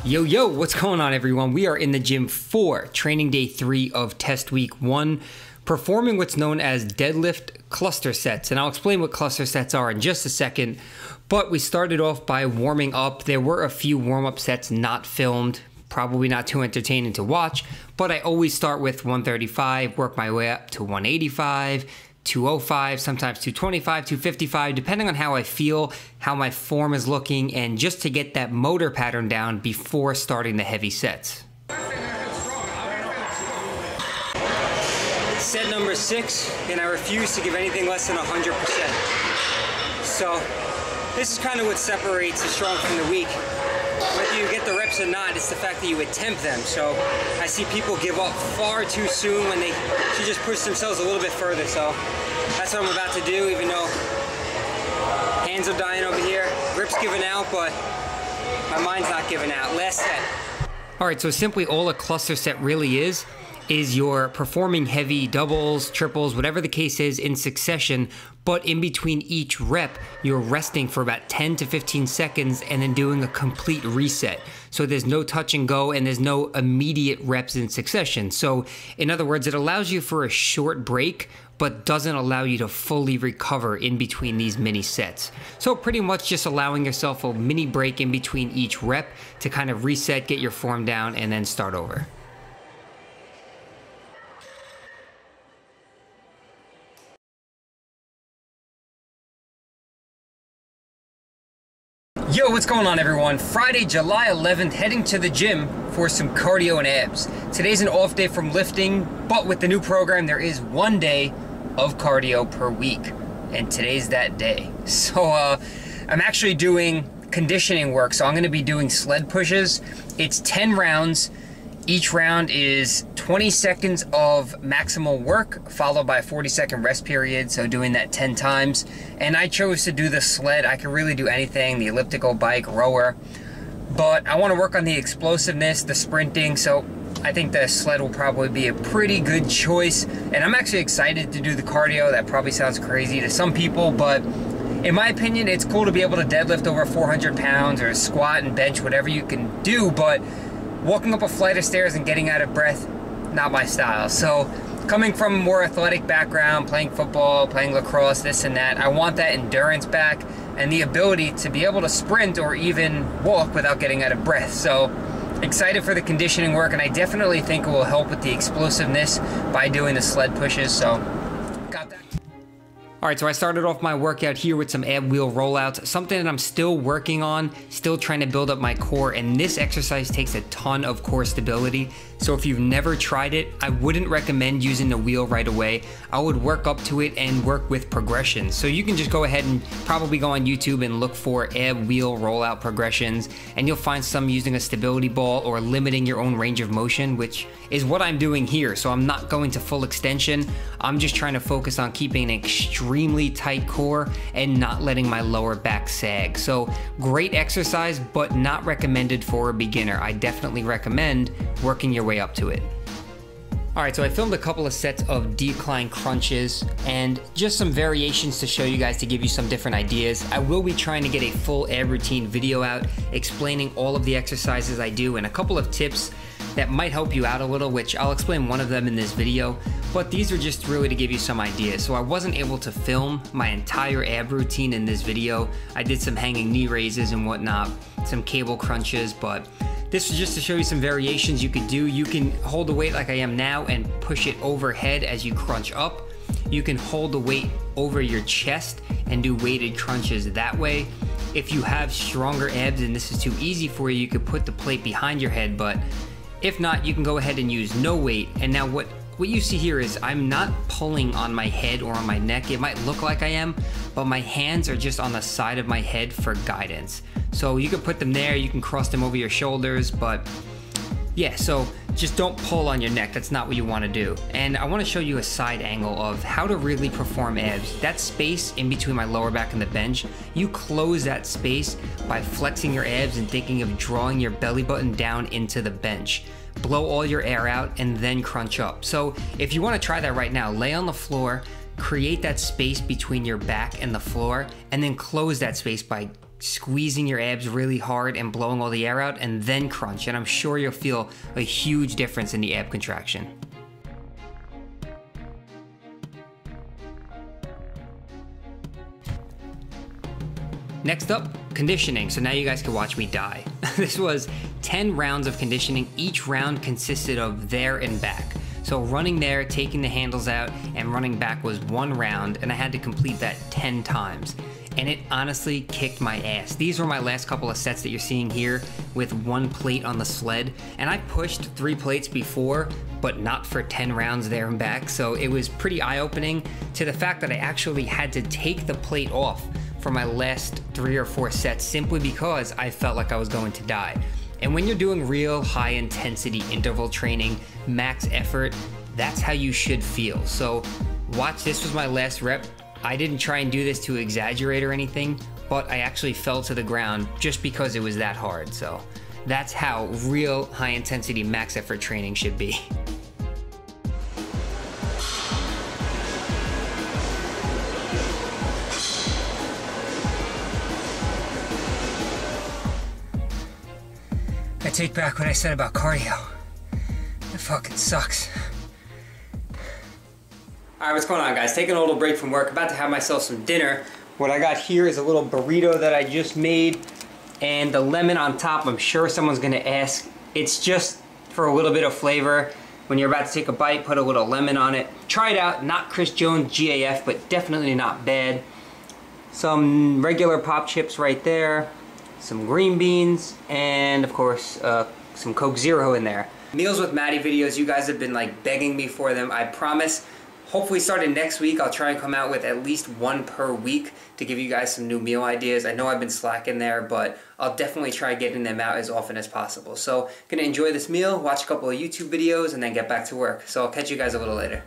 Yo, what's going on everyone? We are in the gym for training day 3 of test week 1, performing what's known as deadlift cluster sets. And I'll explain what cluster sets are in just a second, but we started off by warming up. There were a few warm-up sets not filmed, probably not too entertaining to watch, but I always start with 135, work my way up to 185, 205, sometimes 225, 255, depending on how I feel, how my form is looking, and just to get that motor pattern down before starting the heavy sets. Set number 6, and I refuse to give anything less than 100%. So this is kind of what separates the strong from the weak. Whether you get the reps or not, it's the fact that you attempt them. So I see people give up far too soon when they should just push themselves a little bit further. So that's what I'm about to do, even though hands are dying over here. Grip's giving out, but my mind's not giving out. Last set. All right, so simply all a cluster set really is you're performing heavy doubles, triples, whatever the case is in succession, but in between each rep, you're resting for about 10 to 15 seconds and then doing a complete reset. So there's no touch and go and there's no immediate reps in succession. So in other words, it allows you for a short break, but doesn't allow you to fully recover in between these mini sets. So pretty much just allowing yourself a mini break in between each rep to kind of reset, get your form down, and then start over. Yo, what's going on everyone? Friday, July 11th, heading to the gym for some cardio and abs. Today's an off day from lifting, but with the new program, there is 1 day of cardio per week, and today's that day. So I'm actually doing conditioning work, so I'm gonna be doing sled pushes. It's 10 rounds. Each round is 20 seconds of maximal work, followed by a 40-second rest period, so doing that 10 times. And I chose to do the sled. I can really do anything, the elliptical bike, rower, but I want to work on the explosiveness, the sprinting, so I think the sled will probably be a pretty good choice. And I'm actually excited to do the cardio. That probably sounds crazy to some people, but in my opinion, it's cool to be able to deadlift over 400 pounds or squat and bench, whatever you can do, but walking up a flight of stairs and getting out of breath, not my style. So coming from a more athletic background, playing football, playing lacrosse, this and that, I want that endurance back and the ability to be able to sprint or even walk without getting out of breath. So excited for the conditioning work, and I definitely think it will help with the explosiveness by doing the sled pushes. So got that. All right, so I started off my workout here with some ab wheel rollouts, something that I'm still working on, still trying to build up my core, and this exercise takes a ton of core stability. So if you've never tried it, I wouldn't recommend using the wheel right away. I would work up to it and work with progressions. So you can just go ahead and probably go on YouTube and look for ab wheel rollout progressions, and you'll find some using a stability ball or limiting your own range of motion, which is what I'm doing here. So I'm not going to full extension. I'm just trying to focus on keeping an extremely tight core and not letting my lower back sag. So great exercise, but not recommended for a beginner. I definitely recommend working your way up to it. All right, so I filmed a couple of sets of decline crunches and just some variations to show you guys, to give you some different ideas. I will be trying to get a full ab routine video out explaining all of the exercises I do and a couple of tips that might help you out a little, which I'll explain one of them in this video, but these are just really to give you some ideas. So I wasn't able to film my entire ab routine in this video. I did some hanging knee raises and whatnot, some cable crunches, but this is just to show you some variations you could do. You can hold the weight like I am now and push it overhead as you crunch up. You can hold the weight over your chest and do weighted crunches that way. If you have stronger abs and this is too easy for you, you could put the plate behind your head, but if not, you can go ahead and use no weight. And now what you see here is I'm not pulling on my head or on my neck. It might look like I am, but my hands are just on the side of my head for guidance. So you can put them there, you can cross them over your shoulders, but yeah, so just don't pull on your neck. That's not what you want to do. And I want to show you a side angle of how to really perform abs. That space in between my lower back and the bench, you close that space by flexing your abs and thinking of drawing your belly button down into the bench. Blow all your air out and then crunch up. So if you want to try that right now, lay on the floor, create that space between your back and the floor, and then close that space by squeezing your abs really hard and blowing all the air out, and then crunch, and I'm sure you'll feel a huge difference in the ab contraction. Next up, conditioning. So now you guys can watch me die. This was 10 rounds of conditioning. Each round consisted of there and back. So running there, taking the handles out, and running back was 1 round, and I had to complete that 10 times. And it honestly kicked my ass. These were my last couple of sets that you're seeing here with 1 plate on the sled. And I pushed 3 plates before, but not for 10 rounds there and back. So it was pretty eye-opening to the fact that I actually had to take the plate off for my last 3 or 4 sets simply because I felt like I was going to die. And when you're doing real high intensity interval training, max effort, that's how you should feel. So watch, this was my last rep. I didn't try and do this to exaggerate or anything, but I actually fell to the ground just because it was that hard. So that's how real high intensity max effort training should be. I take back what I said about cardio. It fucking sucks. Alright, what's going on, guys? Taking a little break from work, about to have myself some dinner. What I got here is a little burrito that I just made, and the lemon on top. I'm sure someone's gonna ask. It's just for a little bit of flavor. When you're about to take a bite, put a little lemon on it. Try it out, not Chris Jones GAF, but definitely not bad. Some regular pop chips right there. Some green beans, and of course, some Coke Zero in there. Meals with Matty videos, you guys have been like begging me for them. I promise, hopefully starting next week, I'll try and come out with at least 1 per week to give you guys some new meal ideas. I know I've been slacking there, but I'll definitely try getting them out as often as possible. So, gonna enjoy this meal, watch a couple of YouTube videos, and then get back to work. So I'll catch you guys a little later.